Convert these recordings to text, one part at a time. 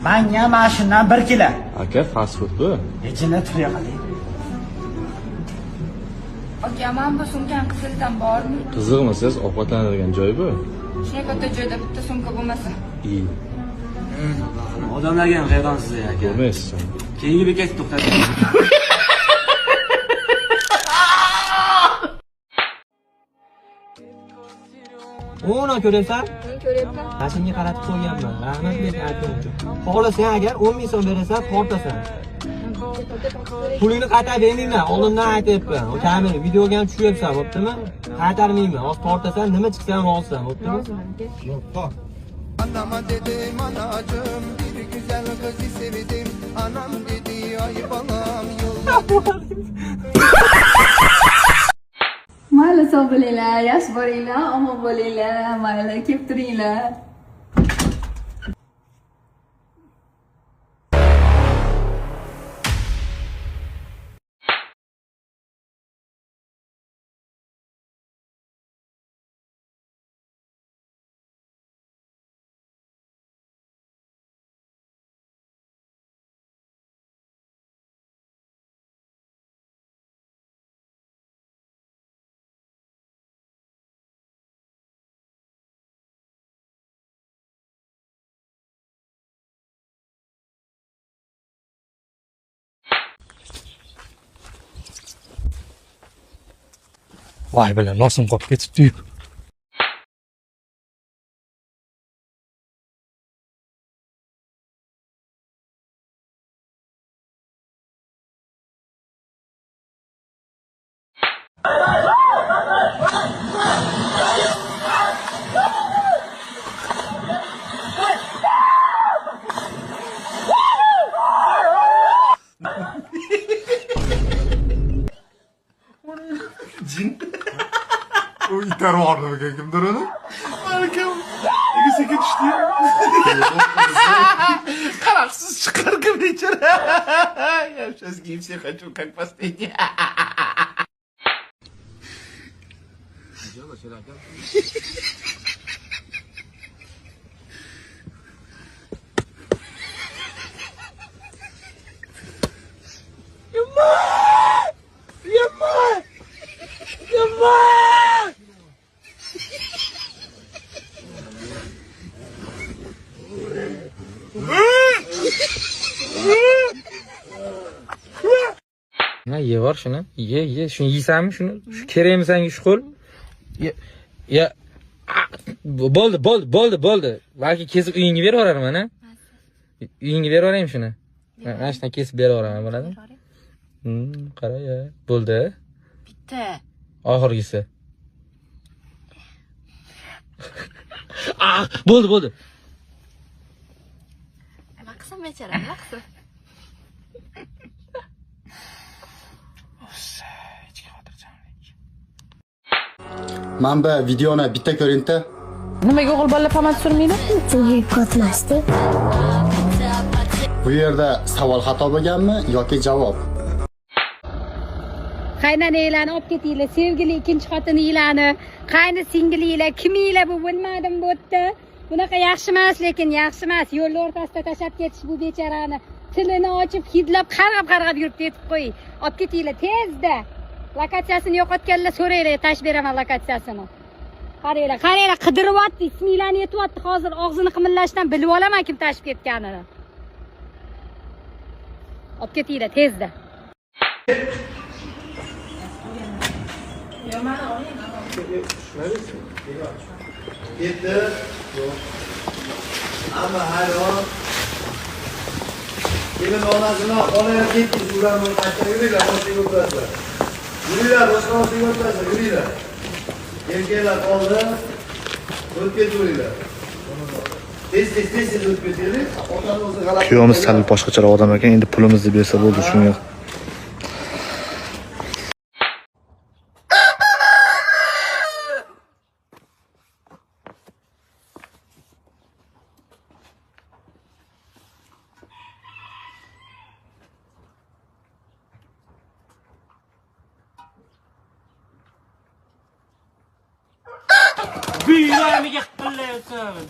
Menga mashinadan 1 kilo. Aka, fast food bu. Echini turya qiling. Aka, men bu sumkam qizildan bormi? Qiziqmisiz, ovqatlanadigan joy bu. Shunday katta joyda bitta sumka bo'lmasa. İyi. Odamlarga ham hayronsiz aka. Bo'lmaysiz. Keyingi bekatda to'xtating. O'na ko'raysan? Men ko'ryapman. Rasmga qaratib qo'yganman. Rahmat deb aytdim uchun. Xohlasan agar 10 ming so'm berasan, tortasan. Pulingni qaytarib bermayman, oldindan aytyapman. O kamera videoga ham tushyapsan, bo'ptimi? Qaytarmayman. Hozir tortasan, nima chiqsa ham rozisan, bo'ptimi? Yo'q, tort. Anama dedim anacığım bir güzel kızı sevdim. Anam dedi ay balam yolda. Mayli sog' bo'linglar, yaxshi bo'linglar, omon bo'linglar, mayli kelib turinglar. Vay bilan, nosim qolib ketibdi-yu. O iter vardı mı kimdir onu? Arkam. İkisi geçti. Kararsız çıkar gibi içeri. Я сейчас гипсе хочу, как последний. Ha, ye var shuni. Ye. Shuni yeysanmi shuni? Shu kerakmi senga shu qo'l? Ya. Bo'ldi. Balki kesib uyingga berib yuboraman, ha? Uyingga berib yuboraymi shuni? Mana shundan kesib berib yuboraman, bo'ladimi? Qara ya. Bo'ldi. Bitta. Oxirgisi. Bo'ldi. Nima qilsam bechara, nima qilsam? Manba videoni bitta ko'ring-da. Nimaga o'g'il bolalar pomad surmaydi? Chunki qotmasdi. Bu yerda savol xato bo'lganmi yoki javob? Qaynananglarni olib ketinglar, sevgili ikkinchi xotininglarni, qayni singilinglar, kiminglar bu bilmadim bu yerda. Bunaqa yaxshi emas, lekin yaxshi emas. Yo'l o'rtasida tashlab ketish bu bechorani. Tilini ochib, hidlab, qarg'ab yuribdi, aytib qo'ying. Olib ketinglar tezda. Lokatsiyasini yo'qotganlar so'raylar, tash beraman lokatsiyasini. Qaranglar, qidiryapti, isminglarni aytyapti, hozir og'zini qimillashdan bilib olaman kim tashib ketganini. Olib ketinglar tezda. Gitti. Ama hayron. Kimin onasını olaya gitti. Şuradan kaçta yürüyorlar. Nasıl yürüyorlar? Yürüyorlar. Nasıl yürüyorlar? Yürüyorlar. Erkekler oldu. Ötket yürüyorlar. Tez ötket yürüyorlar. Kuyovimiz sal boshqacharoq odam ekan, endi pulimizni bersa bo'ldi shunga.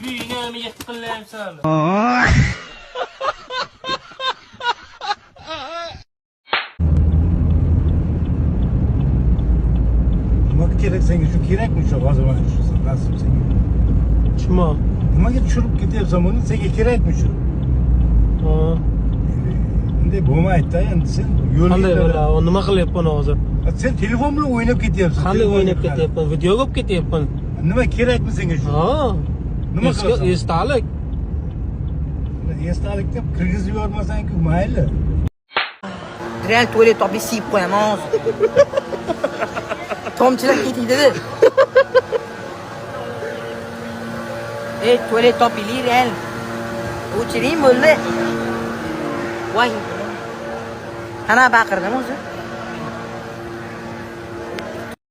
Büyüğünü qiqillayapsan. kerakmi shu hozir mana shu rasm senga? Shimo. Nimaga tushirib ketyapsan buni? Senga kerakmi shu? Ha. Bunday bo'lmaydi-da, endi sen yo'lga. Qanday bo'la? Nima qilyapman hozir? Sen telefon bilan o'ynab ketyapsan. Qanday o'ynab ketyapman? Video olib ketyapman. Nima kerakmi senga shu? Ha. Nima qilasan? Esdalik. Esdalik deb kirgizib yubormasang-ku, mayli. Real tuvalet topi siyib qo'yaman hozir. Tomchilar ketdi. Ey, tuvalet topili real. O'chiring bo'ldi. Voy. Qana baqirdim o'zi.